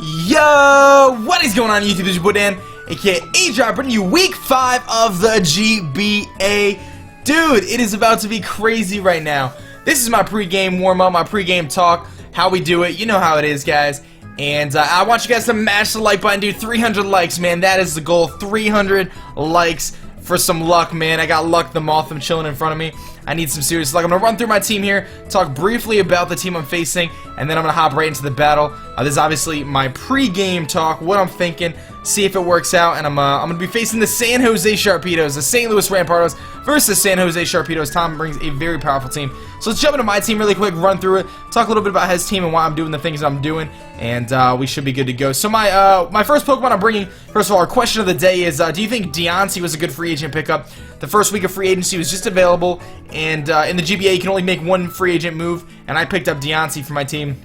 Yo, what is going on YouTube? This is your boy Dan, aka aDrive, bringing you week 5 of the GBA. Dude, it is about to be crazy right now. This is my pregame warm-up, my pregame talk, how we do it. You know how it is, guys. And I want you guys to mash the like button, dude. 300 likes, man. That is the goal. 300 likes for some luck, man. I got Luck the Moth. I'm chilling in front of me. I need some serious luck. I'm going to run through my team here, talk briefly about the team I'm facing, and then I'm going to hop right into the battle. This is obviously my pre-game talk, what I'm thinking, see if it works out, and I'm going to be facing the San Jose Sharpedos, the St. Louis Rampardos versus San Jose Sharpedos. Tom brings a very powerful team. So let's jump into my team really quick, run through it, talk a little bit about his team and why I'm doing the things that I'm doing, and we should be good to go. So my first Pokemon I'm bringing, first of all, our question of the day is, do you think Deontay was a good free agent pickup? The first week of free agency was just available, and in the GBA you can only make one free agent move, and I picked up Deontay for my team.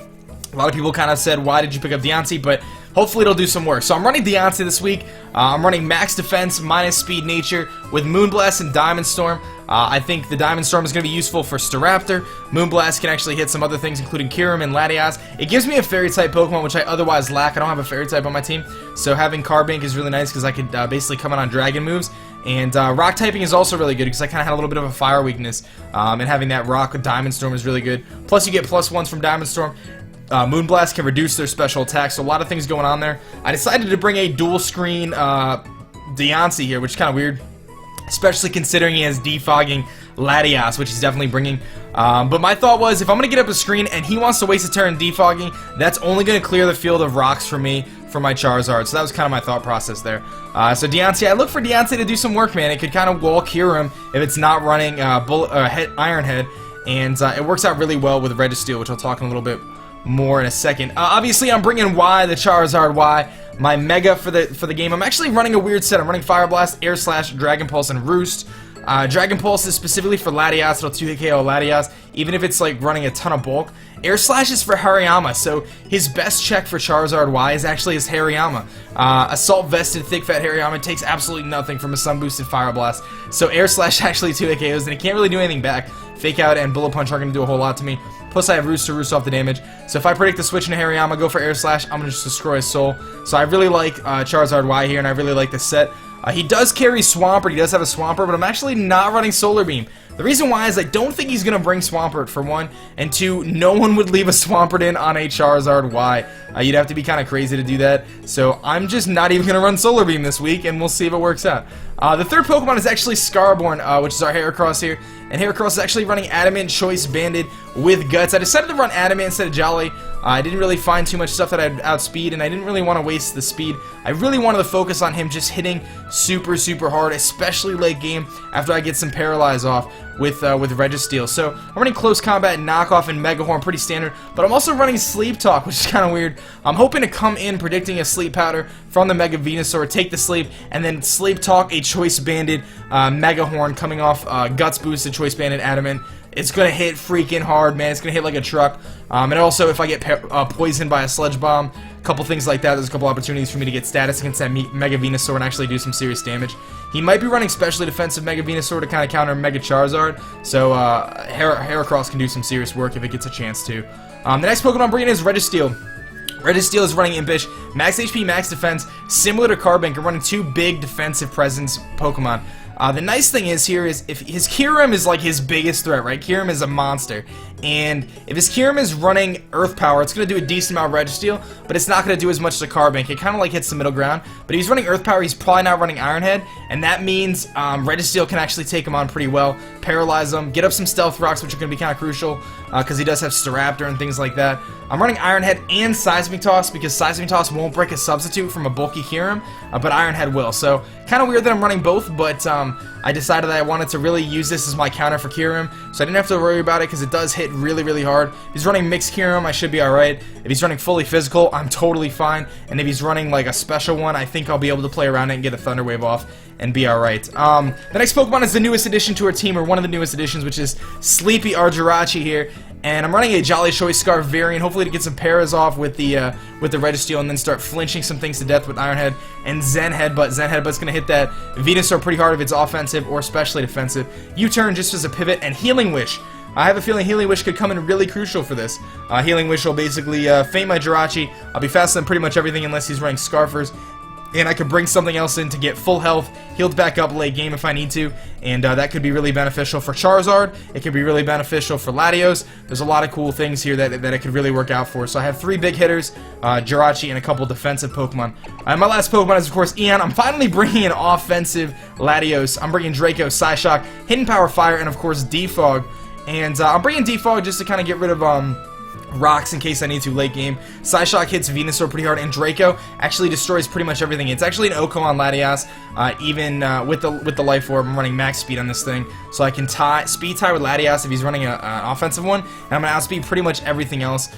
A lot of people kind of said, why did you pick up Deontay? But hopefully it'll do some work. So I'm running Deontay this week. I'm running max defense, minus speed nature with Moonblast and Diamond Storm. I think the Diamond Storm is going to be useful for Staraptor. Moonblast can actually hit some other things, including Kyurem and Latias. It gives me a Fairy-type Pokemon, which I otherwise lack. I don't have a Fairy-type on my team. So having Carbink is really nice because I could basically come in on Dragon moves. And Rock typing is also really good because I kind of had a little bit of a fire weakness. And having that Rock with Diamond Storm is really good. Plus you get +1s from Diamond Storm. Moonblast can reduce their special attacks, so a lot of things going on there. I decided to bring a dual screen Deontay here, which is kind of weird, especially considering he has defogging Latias, which he's definitely bringing. But my thought was, if I'm going to get up a screen and he wants to waste a turn defogging, that's only going to clear the field of rocks for me for my Charizard. So that was kind of my thought process there. So Deontay, I look for Deontay to do some work, man. It could kind of wall Kyurem if it's not running Iron Head, and it works out really well with Registeel, which I'll talk in a little bit more in a second. Obviously, I'm bringing Y, the Charizard Y, my Mega for the game. I'm actually running a weird set. I'm running Fire Blast, Air Slash, Dragon Pulse, and Roost. Dragon Pulse is specifically for Latias. It'll 2-hit KO Latias, even if it's like running a ton of bulk. Air Slash is for Hariyama, so his best check for Charizard Y is actually his Hariyama. Assault Vested Thick Fat Hariyama takes absolutely nothing from a Sun Boosted Fire Blast, so Air Slash actually 2-hit KOs, and it can't really do anything back. Fake Out and Bullet Punch aren't going to do a whole lot to me. Plus I have Roost to roost off the damage. So if I predict the switch into Hariyama, go for Air Slash, I'm going to just destroy his soul. So I really like Charizard Y here, and I really like this set. He does carry Swampert, he does have a Swampert, but I'm actually not running Solar Beam. The reason why is I don't think he's going to bring Swampert, for one, and two, no one would leave a Swampert in on a Charizard Y. You'd have to be kind of crazy to do that, so I'm just not even going to run Solar Beam this week, and we'll see if it works out. The third Pokemon is actually Scarborn, which is our Heracross here, and Heracross is actually running Adamant Choice Banded with Guts. I decided to run Adamant instead of Jolly. I didn't really find too much stuff that I'd outspeed, and I didn't really want to waste the speed. I really wanted to focus on him just hitting super, super hard, especially late game after I get some Paralyze off with Registeel. So I'm running Close Combat, Knockoff, and Mega Horn, pretty standard, but I'm also running Sleep Talk, which is kind of weird. I'm hoping to come in predicting a Sleep Powder from the Mega Venusaur, take the Sleep, and then Sleep Talk a Choice Banded Mega Horn coming off Guts Boosted Choice Banded Adamant. It's going to hit freaking hard, man. It's going to hit like a truck. And also, if I get poisoned by a Sludge Bomb, a couple things like that, there's a couple opportunities for me to get status against that Mega Venusaur and actually do some serious damage. He might be running specially defensive Mega Venusaur to kind of counter Mega Charizard, so Heracross can do some serious work if it gets a chance to. The next Pokemon I'm bringing is Registeel. Registeel is running Impish, max HP, max defense, similar to Carbink. I'm running two big defensive presence Pokemon. The nice thing is here is if his Kyurem is like his biggest threat, right? Kyurem is a monster, and if his Kyurem is running Earth Power, it's going to do a decent amount of Registeel, but it's not going to do as much to Carbink. It kind of like hits the middle ground, but if he's running Earth Power, he's probably not running Iron Head, and that means Registeel can actually take him on pretty well, paralyze him, get up some Stealth Rocks, which are going to be kind of crucial, because he does have Staraptor and things like that. I'm running Iron Head and Seismic Toss, because Seismic Toss won't break a substitute from a bulky Kyurem, but Iron Head will, so kind of weird that I'm running both, but I decided that I wanted to really use this as my counter for Kyurem, so I didn't have to worry about it because it does hit really, really hard. If he's running Mixed Kyurem, I should be alright. If he's running fully physical, I'm totally fine. And if he's running like a special one, I think I'll be able to play around it and get a Thunder Wave off and be alright. The next Pokemon is the newest addition to our team, or one of the newest additions, which is Sleepy Argirachi here. And I'm running a Jolly Choice Scarf variant, hopefully to get some paras off with the Registeel, and then start flinching some things to death with Iron Head and Zen Headbutt. Zen Headbutt's going to hit that Venusaur pretty hard if it's offensive or especially defensive. U-turn just as a pivot, and Healing Wish. I have a feeling Healing Wish could come in really crucial for this. Healing Wish will basically feint my Jirachi. I'll be faster than pretty much everything unless he's running Scarfers. And I could bring something else in to get full health, healed back up late game if I need to, and that could be really beneficial for Charizard. It could be really beneficial for Latios. There's a lot of cool things here that it could really work out for. So I have 3 big hitters, Jirachi, and a couple defensive Pokemon. My last Pokemon is, of course, Eon. I'm finally bringing an offensive Latios. I'm bringing Draco, Psyshock, Hidden Power Fire, and, of course, Defog. And I'm bringing Defog just to kind of get rid of rocks in case I need to late game. Psyshock hits Venusaur pretty hard, and Draco actually destroys pretty much everything. It's actually an Oko on Latias, even with the Life Orb. I'm running max speed on this thing, so I can speed tie with Latias if he's running an offensive one, and I'm going to outspeed pretty much everything else.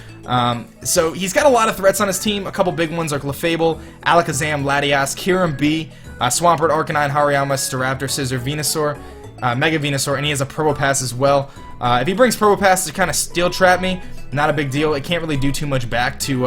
So he's got a lot of threats on his team. A couple big ones are Clefable, Alakazam, Latias, Kyurem B, Swampert, Arcanine, Hariyama, Staraptor, Scizor, Venusaur, Mega Venusaur, and he has a Probopass as well. If he brings Probopass to kind of Steel Trap me, not a big deal. It can't really do too much back to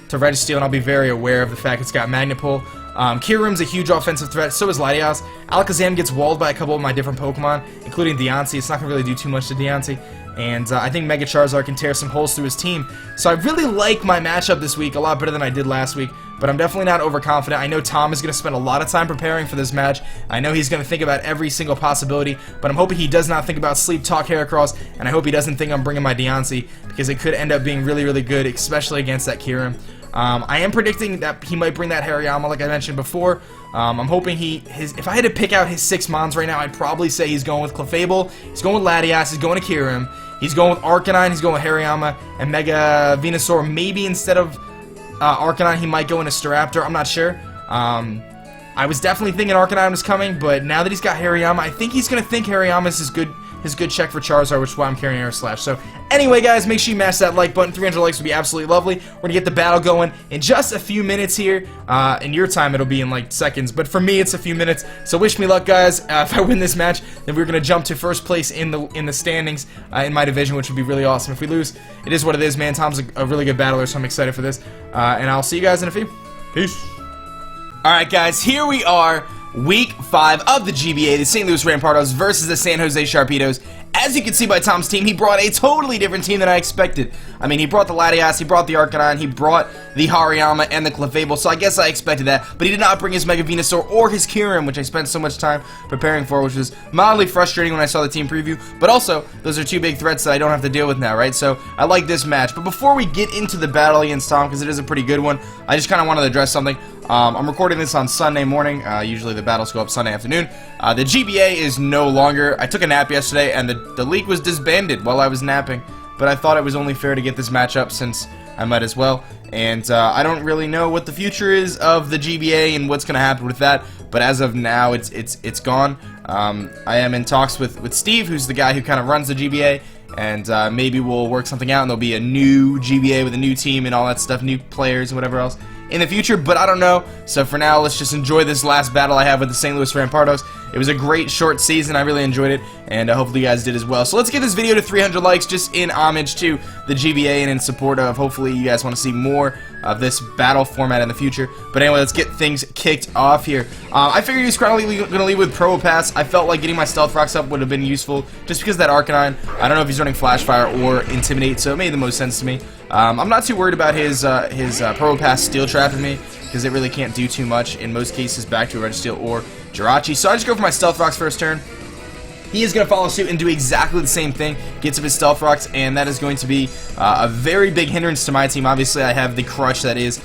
Registeel, and I'll be very aware of the fact it's got Magnet Pull. Kyurem's a huge offensive threat, so is Latias. Alakazam gets walled by a couple of my different Pokemon, including Deontay. It's not going to really do too much to Deontay. And I think Mega Charizard can tear some holes through his team. So I really like my matchup this week, a lot better than I did last week. But I'm definitely not overconfident. I know Tom is going to spend a lot of time preparing for this match. I know he's going to think about every single possibility. But I'm hoping he does not think about Sleep Talk Heracross. And I hope he doesn't think I'm bringing my Deontay, because it could end up being really, really good, especially against that Kyurem. I am predicting that he might bring that Hariyama, like I mentioned before. I'm hoping if I had to pick out his 6 Mons right now, I'd probably say he's going with Clefable, he's going with Latias, he's going to Kyurem, he's going with Arcanine, he's going with Hariyama, and Mega Venusaur. Maybe instead of Arcanine, he might go into Staraptor. I'm not sure. I was definitely thinking Arcanine was coming, but now that he's got Hariyama, I think he's going to think Hariyama is his good check for Charizard, which is why I'm carrying Air Slash. So anyway, guys, make sure you mash that like button. 300 likes would be absolutely lovely. We're going to get the battle going in just a few minutes here. In your time, it'll be in like seconds, but for me, it's a few minutes. So wish me luck, guys. If I win this match, then we're going to jump to first place in the standings in my division, which would be really awesome. If we lose, it is what it is, man. Tom's a really good battler, so I'm excited for this. And I'll see you guys in a few. Peace. Alright, guys, here we are. Week 5 of the GBA, the St. Louis Rampardos versus the San Jose Sharpedos. As you can see by Tom's team, he brought a totally different team than I expected. I mean, he brought the Latias, he brought the Arcanine, he brought the Hariyama and the Clefable, so I guess I expected that. But he did not bring his Mega Venusaur or his Kyurem, which I spent so much time preparing for, which was mildly frustrating when I saw the team preview. But also, those are 2 big threats that I don't have to deal with now, right? So, I like this match. But before we get into the battle against Tom, because it is a pretty good one, I just kind of wanted to address something. I'm recording this on Sunday morning. Usually the battles go up Sunday afternoon. The GBA is no longer. I took a nap yesterday, and the league was disbanded while I was napping. But I thought it was only fair to get this match up since I might as well. And I don't really know what the future is of the GBA and what's going to happen with that. But as of now, it's gone. I am in talks with Steve, who's the guy who kind of runs the GBA. And maybe we'll work something out, and there'll be a new GBA with a new team and all that stuff, new players and whatever else in the future, but I don't know. So for now, let's just enjoy this last battle I have with the St. Louis Rampardos. It was a great short season. I really enjoyed it, and hopefully you guys did as well. So let's get this video to 300 likes just in homage to the GBA and in support of, hopefully you guys want to see more of this battle format in the future. But anyway, let's get things kicked off here. I figured he was probably going to leave with Probopass. I felt like getting my Stealth Rocks up would have been useful just because of that Arcanine. I don't know if he's running Flash Fire or Intimidate, so it made the most sense to me. I'm not too worried about his Probopass Steel Trapping me, because it really can't do too much in most cases back to a Registeel or Jirachi. So I just go for my Stealth Rocks first turn. He is going to follow suit and do exactly the same thing. Gets up his Stealth Rocks, and that is going to be a very big hindrance to my team. Obviously, I have the crutch that is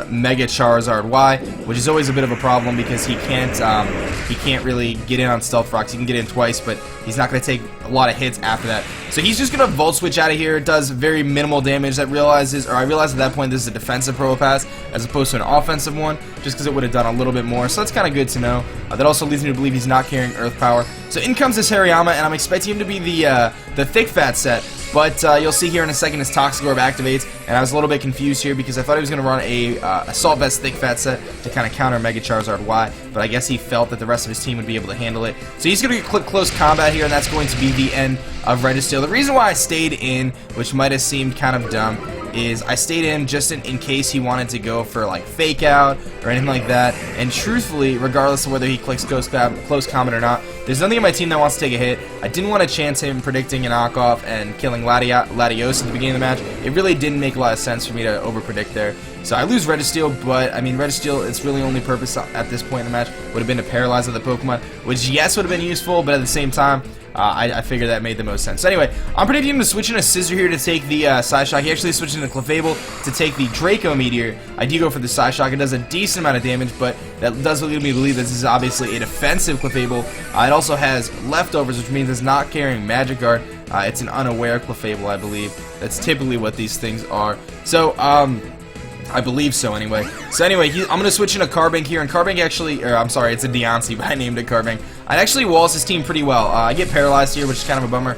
Mega Charizard Y, which is always a bit of a problem because he can't really get in on Stealth Rocks. He can get in twice, but he's not going to take a lot of hits after that. So he's just going to Volt Switch out of here. It does very minimal damage. I realized at that point this is a defensive Probopass as opposed to an offensive one, just because it would have done a little bit more. So that's kind of good to know. That also leads me to believe he's not carrying Earth Power. So in comes this Hariyama, and I'm expecting him to be the Thick Fat set. But you'll see here in a second his Toxic Orb activates, and I was a little bit confused here because I thought he was going to run a Assault Vest Thick Fat set to kind of counter Mega Charizard Y, but I guess he felt that the rest of his team would be able to handle it. So he's going to get close combat here, and that's going to be the end of Registeel. The reason why I stayed in, which might have seemed kind of dumb, is I stayed in just in case he wanted to go for like fake out or anything like that. And truthfully, regardless of whether he clicks close comment or not, there's nothing in my team that wants to take a hit. I didn't want to chance him predicting a knockoff and killing Latios at the beginning of the match. It really didn't make a lot of sense for me to over-predict there. So I lose Registeel, but I mean Registeel, its really only purpose at this point in the match would have been to paralyze other Pokemon, which yes would have been useful, but at the same time, I figured that made the most sense. So anyway, I'm predicting him to switch in a Scissor here to take the Psyshock. He actually switched into Clefable to take the Draco Meteor. I do go for the Psyshock. It does a decent amount of damage, but that does lead me to believe this is obviously a defensive Clefable. It also has leftovers, which means it's not carrying Magic Guard. It's an unaware Clefable, I believe. That's typically what these things are. So, I believe so anyway. So anyway, I'm going to switch into Carbank here, and Carbank actually, or I'm sorry, it's a Deontay, but I named it Carbank. It actually walls his team pretty well. I get paralyzed here, which is kind of a bummer.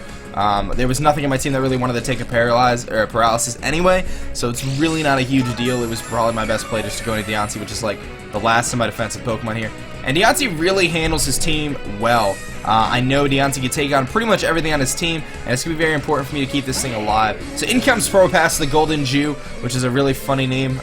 There was nothing in my team that really wanted to take a paralysis anyway, so it's really not a huge deal. It was probably my best play just to go into Deontay, which is like the last of my defensive Pokemon here. And Deontay really handles his team well. I know Deontay can take on pretty much everything on his team, and it's going to be very important for me to keep this thing alive. So in comes Probopass, the Golden Jew, which is a really funny name,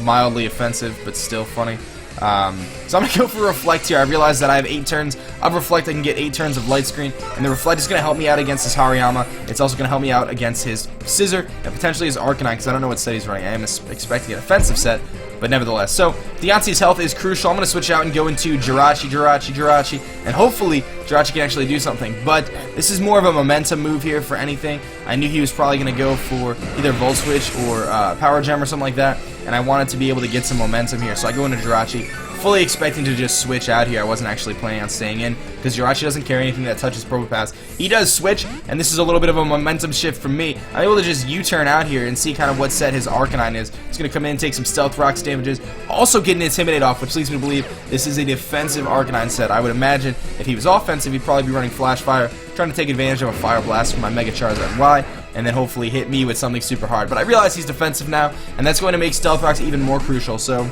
mildly offensive, but still funny. So I'm going to go for Reflect here. I realize that I have 8 turns of Reflect. I can get 8 turns of Light Screen, and the Reflect is going to help me out against his Hariyama. It's also going to help me out against his Scissor, and potentially his Arcanine, because I don't know what set he's running. I am expecting an offensive set, but nevertheless. So Deontay's health is crucial. I'm going to switch out and go into Jirachi, and hopefully Jirachi can actually do something. But this is more of a momentum move here for anything. I knew he was probably going to go for either Volt Switch or Power Gem or something like that, and I wanted to be able to get some momentum here. So I go into Jirachi, fully expecting to just switch out here. I wasn't actually planning on staying in, because Jirachi doesn't carry anything that touches Probopass. He does switch, and this is a little bit of a momentum shift from me. I'm able to just U-turn out here and see kind of what set his Arcanine is. He's going to come in and take some Stealth Rocks damages, also get an Intimidate off, which leads me to believe this is a defensive Arcanine set. I would imagine if he was offensive, he'd probably be running Flash Fire, trying to take advantage of a Fire Blast from my Mega Charizard Y, and then hopefully hit me with something super hard. But I realize he's defensive now, and that's going to make Stealth Rocks even more crucial. So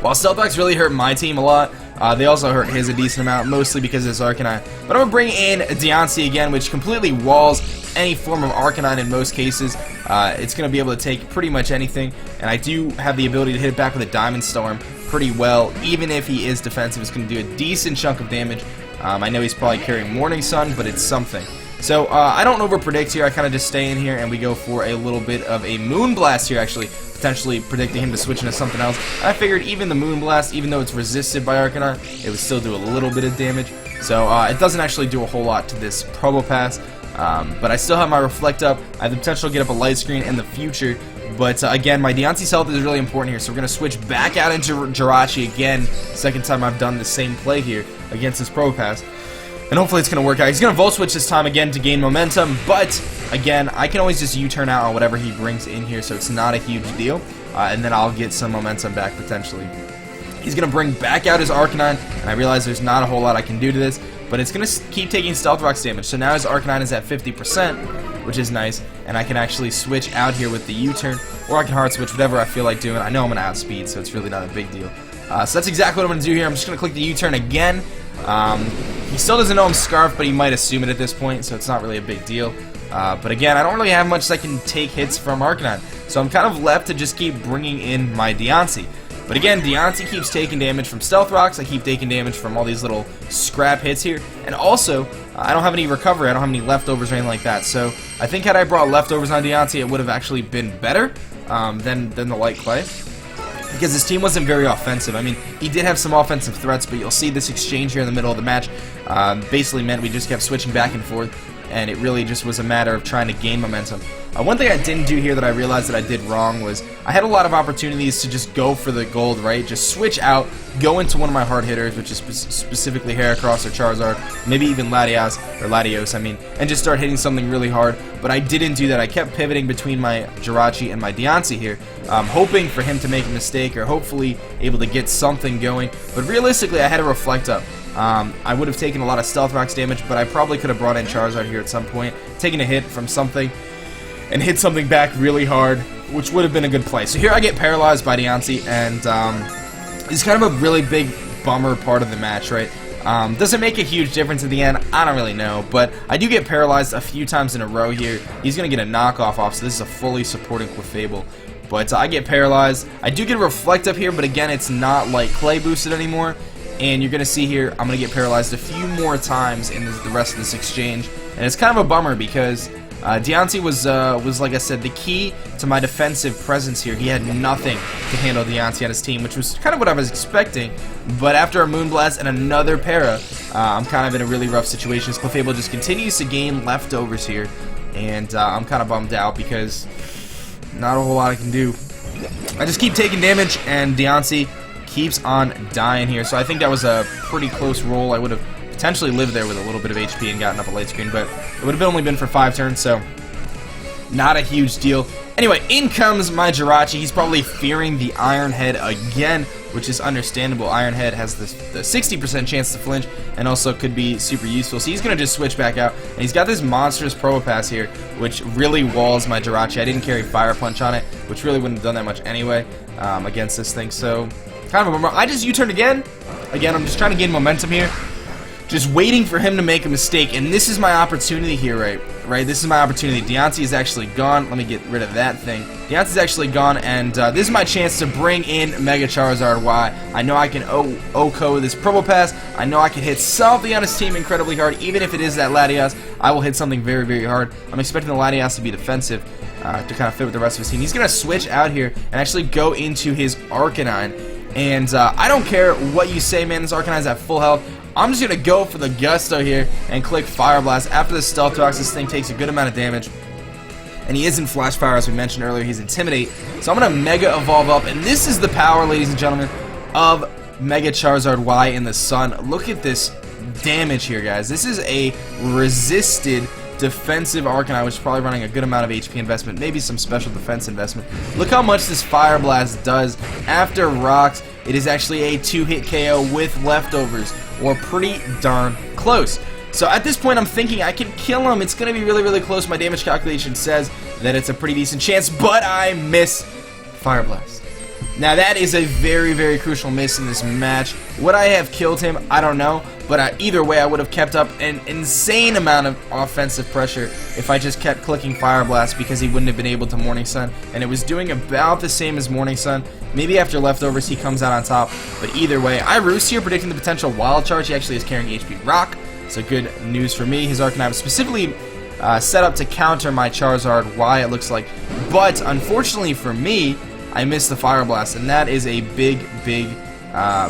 while Stealth Rocks really hurt my team a lot, they also hurt his a decent amount, mostly because of his Arcanine. But I'm going to bring in Deontay again, which completely walls any form of Arcanine in most cases. It's going to be able to take pretty much anything, and I do have the ability to hit it back with a Diamond Storm pretty well. Even if he is defensive, it's going to do a decent chunk of damage. I know he's probably carrying Morning Sun, but it's something. So I don't over-predict here. I kind of just stay in here, and we go for a little bit of a Moonblast here, actually, potentially predicting him to switch into something else. I figured even the Moonblast, even though it's resisted by Arcanine, it would still do a little bit of damage. So it doesn't actually do a whole lot to this Probopass, but I still have my Reflect up. I have the potential to get up a Light Screen in the future. But again, my Deontay's health is really important here, so we're going to switch back out into Jirachi again. Second time I've done the same play here against this Probopass. And hopefully it's going to work out. He's going to Volt Switch this time again to gain momentum, but again, I can always just U-turn out on whatever he brings in here, so it's not a huge deal. And then I'll get some momentum back potentially. He's going to bring back out his Arcanine, and I realize there's not a whole lot I can do to this, but it's going to keep taking Stealth Rocks damage. So now his Arcanine is at 50%, which is nice, and I can actually switch out here with the U-turn, or I can Hard Switch, whatever I feel like doing. I know I'm going to outspeed, so it's really not a big deal. So that's exactly what I'm going to do here. I'm just going to click the U-turn again. He still doesn't know I'm Scarf, but he might assume it at this point, so it's not really a big deal. But again, I don't really have much that can take hits from Arcanine, so I'm kind of left to just keep bringing in my Deontay. But again, Deontay keeps taking damage from Stealth Rocks, I keep taking damage from all these little scrap hits here, and also, I don't have any recovery, I don't have any leftovers or anything like that, so I think had I brought leftovers on Deontay, it would have actually been better than the Light Clay, because his team wasn't very offensive. I mean, he did have some offensive threats, but you'll see this exchange here in the middle of the match basically meant we just kept switching back and forth, and it really just was a matter of trying to gain momentum. One thing I didn't do here that I realized that I did wrong was I had a lot of opportunities to just go for the gold, right? Just switch out, go into one of my hard hitters, which is specifically Heracross or Charizard, maybe even Latios, I mean, and just start hitting something really hard. But I didn't do that. I kept pivoting between my Jirachi and my Deontay here, hoping for him to make a mistake or hopefully able to get something going. But realistically, I had to Reflect up. I would have taken a lot of Stealth Rocks damage, but I probably could have brought in Charizard here at some point, taken a hit from something, and hit something back really hard, which would have been a good play. So here I get paralyzed by Deontay, and it's kind of a really big bummer part of the match, right? Does it make a huge difference at the end? I don't really know, but I do get paralyzed a few times in a row here. He's going to get a knockoff off, so this is a fully supporting Clefable. But I get paralyzed. I do get a Reflect up here, but again, it's not like Clay boosted anymore. And you're going to see here, I'm going to get paralyzed a few more times in the rest of this exchange. And it's kind of a bummer because Deontay was, like I said, the key to my defensive presence here. He had nothing to handle Deontay on his team, which was kind of what I was expecting. But after a Moonblast and another para, I'm kind of in a really rough situation. Clefable just continues to gain leftovers here. And I'm kind of bummed out because not a whole lot I can do. I just keep taking damage, and Deontay keeps on dying here. So I think that was a pretty close roll. I would have potentially lived there with a little bit of HP and gotten up a late screen, but it would have only been for 5 turns, so not a huge deal. Anyway, in comes my Jirachi. He's probably fearing the Iron Head again, which is understandable. Iron Head has the 60% chance to flinch and also could be super useful. So he's going to just switch back out. And he's got this monstrous Probopass here, which really walls my Jirachi. I didn't carry Fire Punch on it, which really wouldn't have done that much anyway against this thing. So kind of a bummer. I just U-turn again. Again, I'm just trying to gain momentum here. Just waiting for him to make a mistake, and this is my opportunity here, right? This is my opportunity. Deontay is actually gone. Let me get rid of that thing. Deontay's actually gone, and this is my chance to bring in Mega Charizard Y. I know I can OHKO this Probopass. I know I can hit something on his team incredibly hard, even if it is that Latias. I will hit something very, very hard. I'm expecting the Latias to be defensive to kind of fit with the rest of his team. He's going to switch out here and actually go into his Arcanine, and I don't care what you say, man. This Arcanine's at full health. I'm just going to go for the Gusto here and click Fire Blast. After the Stealth Rocks, this thing takes a good amount of damage. And he is in Flash Fire, as we mentioned earlier. He's Intimidate. So I'm going to Mega Evolve up. And this is the power, ladies and gentlemen, of Mega Charizard Y in the Sun. Look at this damage here, guys. This is a resisted defensive Arcanine, which is probably running a good amount of HP investment, maybe some special defense investment. Look how much this Fire Blast does. After Rocks, it is actually a 2-hit KO with leftovers, or pretty darn close. So at this point, I'm thinking I can kill him. It's going to be really, really close. My damage calculation says that it's a pretty decent chance, but I miss Fire Blast. Now that is a very, very crucial miss in this match. Would I have killed him? I don't know. But either way, I would have kept up an insane amount of offensive pressure if I just kept clicking Fire Blast, because he wouldn't have been able to Morning Sun. And it was doing about the same as Morning Sun. Maybe after leftovers, he comes out on top. But either way, I roost here, predicting the potential Wild Charge. He actually is carrying HP Rock. So good news for me. His Arcanine was specifically set up to counter my Charizard Y, it looks like. But unfortunately for me, I missed the Fire Blast, and that is a big, big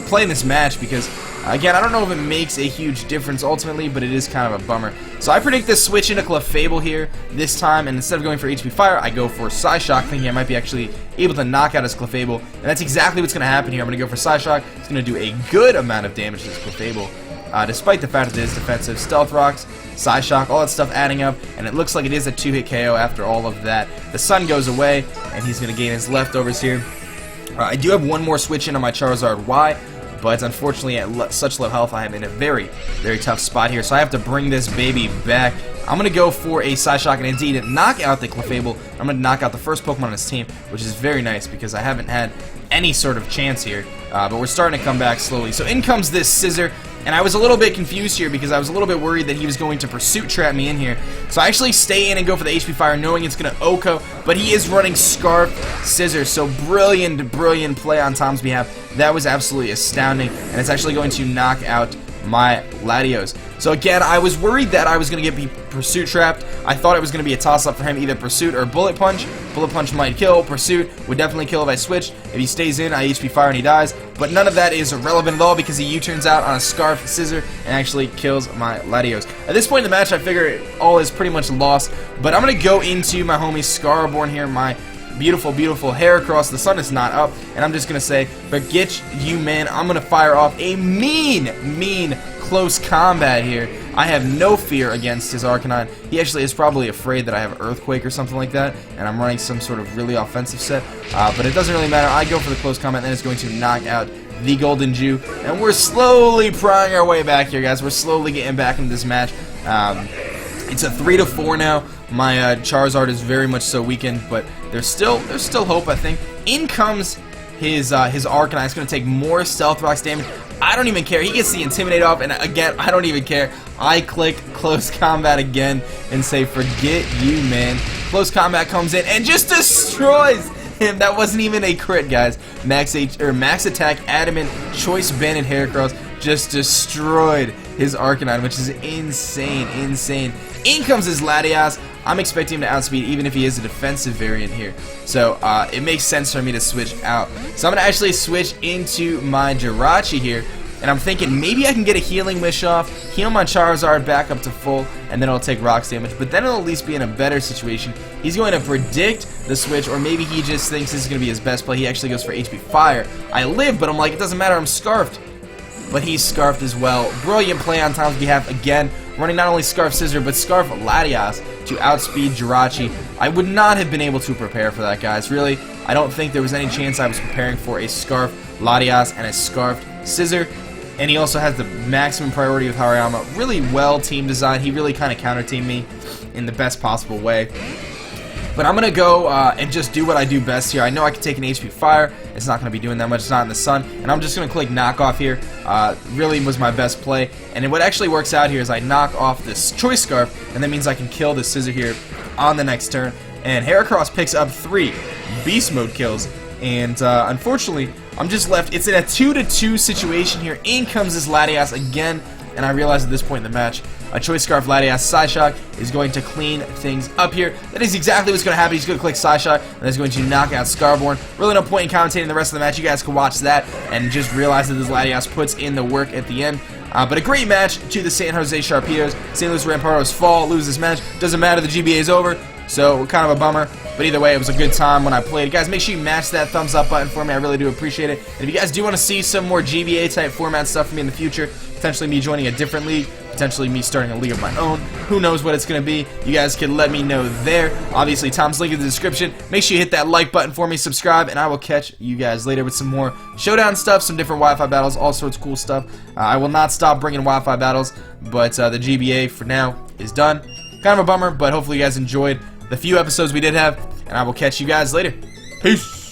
play in this match, because, again, I don't know if it makes a huge difference ultimately, but it is kind of a bummer. So I predict this switch into Clefable here this time, and instead of going for HP Fire, I go for Psyshock, thinking I might be actually able to knock out his Clefable, and that's exactly what's going to happen here. I'm going to go for Psyshock. It's going to do a good amount of damage to this Clefable, despite the fact that it is defensive. Stealth Rocks, Psyshock, all that stuff adding up, and it looks like it is a 2-hit KO after all of that. The sun goes away, and he's going to gain his leftovers here. I do have one more switch in on my Charizard Y, but unfortunately at such low health, I am in a very, very tough spot here, so I have to bring this baby back. I'm going to go for a Psyshock and indeed knock out the Clefable. I'm going to knock out the first Pokemon on his team, which is very nice because I haven't had any sort of chance here, but we're starting to come back slowly. So in comes this Scissor, and I was a little bit confused here because I was a little bit worried that he was going to Pursuit Trap me in here. So I actually stay in and go for the HP Fire knowing it's going to OHKO, but he is running Scarf Scissor, so brilliant, brilliant play on Tom's behalf. That was absolutely astounding, and it's actually going to knock out my Latios. So again, I was worried that I was going to get Pursuit Trapped. I thought it was going to be a toss-up for him, either Pursuit or Bullet Punch. Bullet Punch might kill. Pursuit would definitely kill if I switched. If he stays in, I HP Fire and he dies. But none of that is relevant at all because he U-turns out on a Scarf Scissor and actually kills my Latios. At this point in the match, I figure all is pretty much lost. But I'm going to go into my homie Scaraborn here, my beautiful, beautiful Heracross. The sun is not up, and I'm just going to say, forget you, man. I'm going to fire off a mean close combat here. I have no fear against his Arcanine. He actually is probably afraid that I have Earthquake or something like that, and I'm running some sort of really offensive set, but it doesn't really matter. I go for the close combat, and then it's going to knock out the Golden Jew, and we're slowly prying our way back here, guys. We're slowly getting back into this match. It's a 3-4 now. My Charizard is very much so weakened, but there's still hope, I think. In comes his Arcanine. It's going to take more Stealth Rocks damage. I don't even care. He gets the Intimidate off, and again, I don't even care. I click Close Combat again and say, forget you, man. Close Combat comes in and just destroys him. That wasn't even a crit, guys. Max Attack, Adamant, Choice Banded Heracross just destroyed his Arcanine, which is insane, insane. In comes his Latias. I'm expecting him to outspeed even if he is a defensive variant here. So it makes sense for me to switch out. So I'm going to actually switch into my Jirachi here. And I'm thinking maybe I can get a Healing Wish off, heal my Charizard back up to full, and then it'll take rocks damage. But then it'll at least be in a better situation. He's going to predict the switch, or maybe he just thinks this is going to be his best play. He actually goes for HP Fire. I live, but I'm like, it doesn't matter, I'm Scarfed. But he's Scarfed as well. Brilliant play on Tom's behalf again. Running not only Scarf Scissor, but Scarf Latias to outspeed Jirachi. I would not have been able to prepare for that, guys. Really, I don't think there was any chance I was preparing for a Scarf Latias and a Scarfed Scissor. And he also has the maximum priority with Hariyama. Really well team designed. He really kind of counter-teamed me in the best possible way. But I'm going to go and just do what I do best here. I know I can take an HP Fire. It's not going to be doing that much. It's not in the sun. And I'm just going to click Knock Off here. Really was my best play. And what actually works out here is I knock off this Choice Scarf, and that means I can kill the Scissor here on the next turn. And Heracross picks up 3 Beast Mode kills. And unfortunately, I'm just left. It's in a 2-2 situation here. In comes this Latias again. And I realize at this point in the match, a Choice Scarf Latias Psyshock is going to clean things up here. That is exactly what's going to happen. He's going to click Psyshock, and is going to knock out Scarborn. Really no point in commentating the rest of the match. You guys can watch that and just realize that this Latias puts in the work at the end. But a great match to the San Jose Sharpedos. St. Louis Rampardos fall, lose this match. Doesn't matter, the GBA is over. So, kind of a bummer. But either way, it was a good time when I played. Guys, make sure you mash that thumbs up button for me. I really do appreciate it. And if you guys do want to see some more GBA type format stuff from me in the future, potentially me joining a different league, potentially me starting a league of my own, who knows what it's going to be, you guys can let me know there. Obviously, Tom's link in the description. Make sure you hit that like button for me, subscribe, and I will catch you guys later with some more showdown stuff, some different Wi-Fi battles, all sorts of cool stuff. I will not stop bringing Wi-Fi battles, but the GBA for now is done. Kind of a bummer, but hopefully you guys enjoyed the few episodes we did have, and I will catch you guys later. Peace!